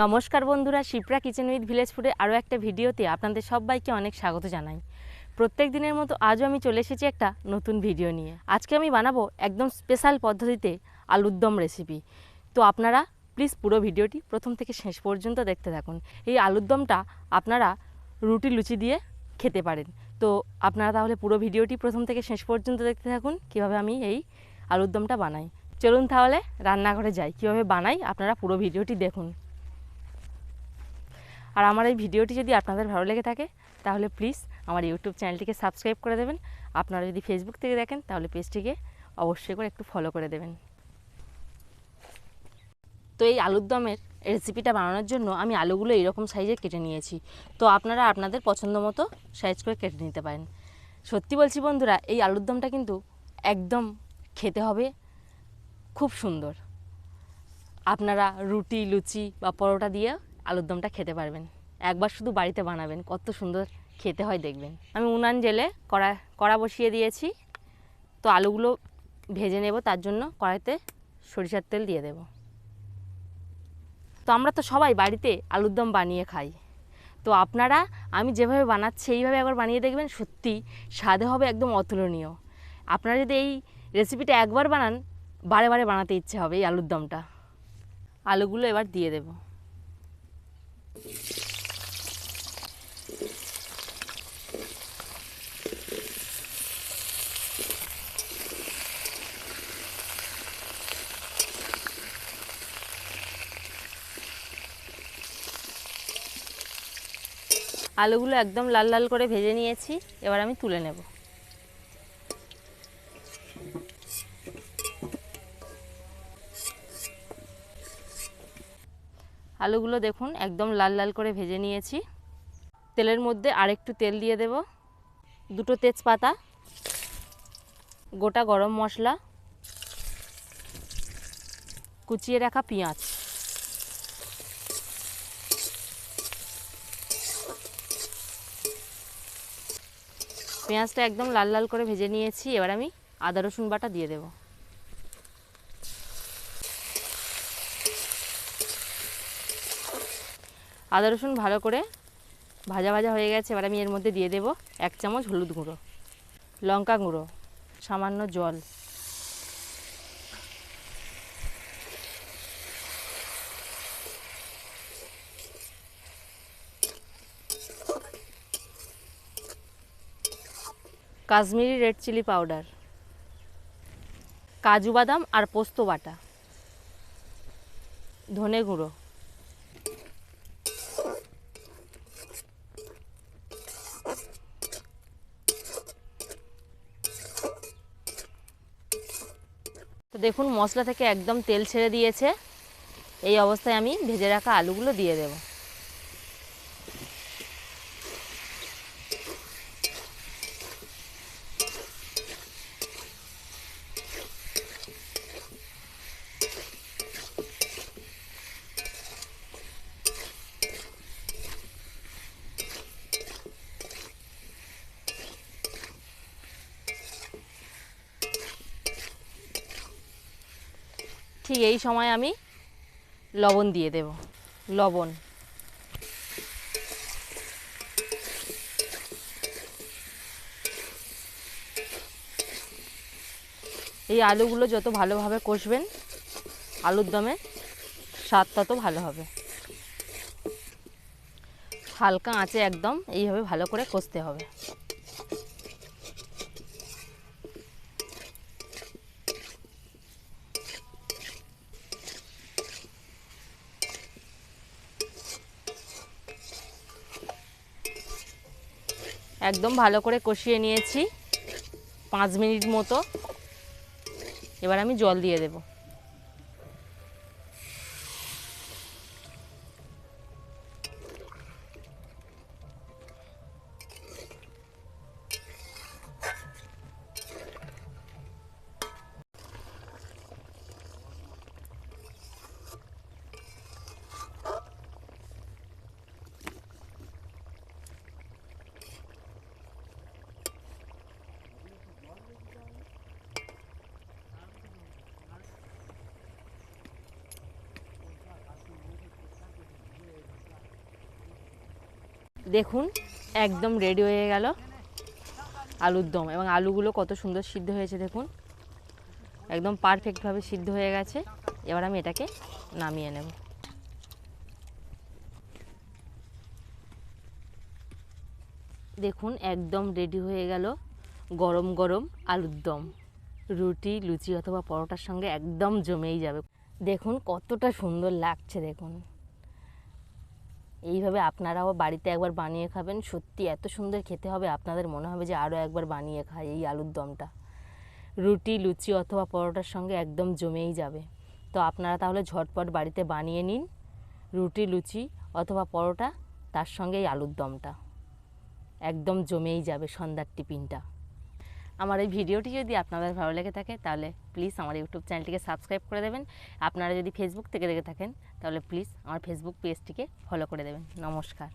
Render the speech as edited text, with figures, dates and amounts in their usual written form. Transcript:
নমস্কার বন্ধুরা, Shipra kitchen with village ফুডে আরও একটা ভিডিওতে আপনাদের সবাইকে অনেক স্বাগত জানাই। প্রত্যেক দিনের মতো আজও আমি চলে এসেছি একটা নতুন ভিডিও নিয়ে। আজকে আমি বানাবো একদম স্পেশাল পদ্ধতিতে আলুর দম রেসিপি। তো আপনারা প্লিজ পুরো ভিডিওটি প্রথম থেকে শেষ পর্যন্ত দেখতে থাকুন। এই আলুর দমটা আপনারা রুটি লুচি দিয়ে খেতে পারেন। তো আপনারা তাহলে পুরো ভিডিওটি প্রথম থেকে শেষ পর্যন্ত দেখতে থাকুন কীভাবে আমি এই আলুর দমটা বানাই। চলুন তাহলে রান্নাঘরে যাই, কীভাবে বানাই আপনারা পুরো ভিডিওটি দেখুন। আর আমার এই ভিডিওটি যদি আপনাদের ভালো লেগে থাকে তাহলে প্লিজ আমার ইউটিউব চ্যানেলটিকে সাবস্ক্রাইব করে দেবেন। আপনারা যদি ফেসবুক থেকে দেখেন তাহলে পেজটিকে অবশ্যই করে একটু ফলো করে দেবেন। তো এই আলুর দমের রেসিপিটা বানানোর জন্য আমি আলুগুলো এরকম সাইজে কেটে নিয়েছি। তো আপনারা আপনাদের পছন্দ মতো সাইজ করে কেটে নিতে পারেন। সত্যি বলছি বন্ধুরা, এই আলুর দমটা কিন্তু একদম খেতে হবে খুব সুন্দর। আপনারা রুটি লুচি বা পরোটা দিয়ে আলুর দমটা খেতে পারবেন। একবার শুধু বাড়িতে বানাবেন, কত সুন্দর খেতে হয় দেখবেন। আমি উনান জেলে কড়া বসিয়ে দিয়েছি। তো আলুগুলো ভেজে নেব, তার জন্য কড়াইতে সরিষার তেল দিয়ে দেব। তো আমরা তো সবাই বাড়িতে আলুর দম বানিয়ে খাই। তো আপনারা আমি যেভাবে বানাচ্ছি এইভাবে একবার বানিয়ে দেখবেন, সত্যি স্বাদে হবে একদম অতুলনীয়। আপনারা যদি এই রেসিপিটা একবার বানান, বারে বারে বানাতে ইচ্ছে হবে এই আলুর দমটা। আলুগুলো এবার দিয়ে দেব। আলুগুলো একদম লাল লাল করে ভেজে নিয়েছি, এবার আমি তুলে নেব। আলুগুলো দেখুন একদম লাল লাল করে ভেজে নিয়েছি। তেলের মধ্যে আরেকটু তেল দিয়ে দেব, দুটো তেজপাতা, গোটা গরম মশলা, কুচিয়ে রাখা পেঁয়াজ, পেঁয়াজটা একদম লাল লাল করে ভেজে নিয়েছি। এবার আমি আদা রসুন বাটা দিয়ে দেব। আদা রসুন ভালো করে ভাজা ভাজা হয়ে গেছে। এবার আমি এর মধ্যে দিয়ে দেব 1 চামচ হলুদ গুঁড়ো, লঙ্কা গুঁড়ো, সামান্য জল, কাশ্মীরি রেড চিলি পাউডার, কাজু বাদাম আর পোস্ত বাটা, ধনে গুঁড়ো, তো দেখুন মশলা থেকে একদম তেল ছেড়ে দিয়েছে। এই অবস্থায় আমি ভেজে রাখা আলুগুলো দিয়ে দেব। ঠিক এই সময় আমি লবণ দিয়ে দেব। লবণ, এই আলুগুলো যত ভালোভাবে কষবেন আলুর দমে স্বাদ তত ভালো হবে। হালকা আঁচে একদম এইভাবে ভালো করে কষতে হবে। একদম ভালো করে কষিয়ে নিয়েছি 5 মিনিট মতো। এবার আমি জল দিয়ে দেব। দেখুন একদম রেডি হয়ে গেল আলুর দম, এবং আলুগুলো কত সুন্দর সিদ্ধ হয়েছে দেখুন, একদম পারফেক্টভাবে সিদ্ধ হয়ে গেছে। এবার আমি এটাকে নামিয়ে নেব। দেখুন একদম রেডি হয়ে গেল গরম গরম আলুর দম। রুটি, লুচি অথবা পরোটার সঙ্গে একদম জমেই যাবে। দেখুন কতটা সুন্দর লাগছে দেখুন। এইভাবে আপনারাও বাড়িতে একবার বানিয়ে খাবেন, সত্যি এত সুন্দর খেতে হবে, আপনাদের মনে হবে যে আরও একবার বানিয়ে খাই এই আলুর দমটা। রুটি, লুচি অথবা পরোটার সঙ্গে একদম জমেই যাবে। তো আপনারা তাহলে ঝটপট বাড়িতে বানিয়ে নিন রুটি, লুচি অথবা পরোটা, তার সঙ্গে এই আলুর দমটা একদম জমেই যাবে সন্ধ্যার টিফিনটা। আমার এই ভিডিওটি যদি আপনাদের ভালো লেগে থাকে তাহলে প্লিজ আমার ইউটিউব চ্যানেলটিকে সাবস্ক্রাইব করে দেবেন। আপনারা যদি ফেসবুক থেকে দেখে থাকেন তাহলে প্লিজ আমার ফেসবুক পেজটিকে ফলো করে দেবেন। নমস্কার।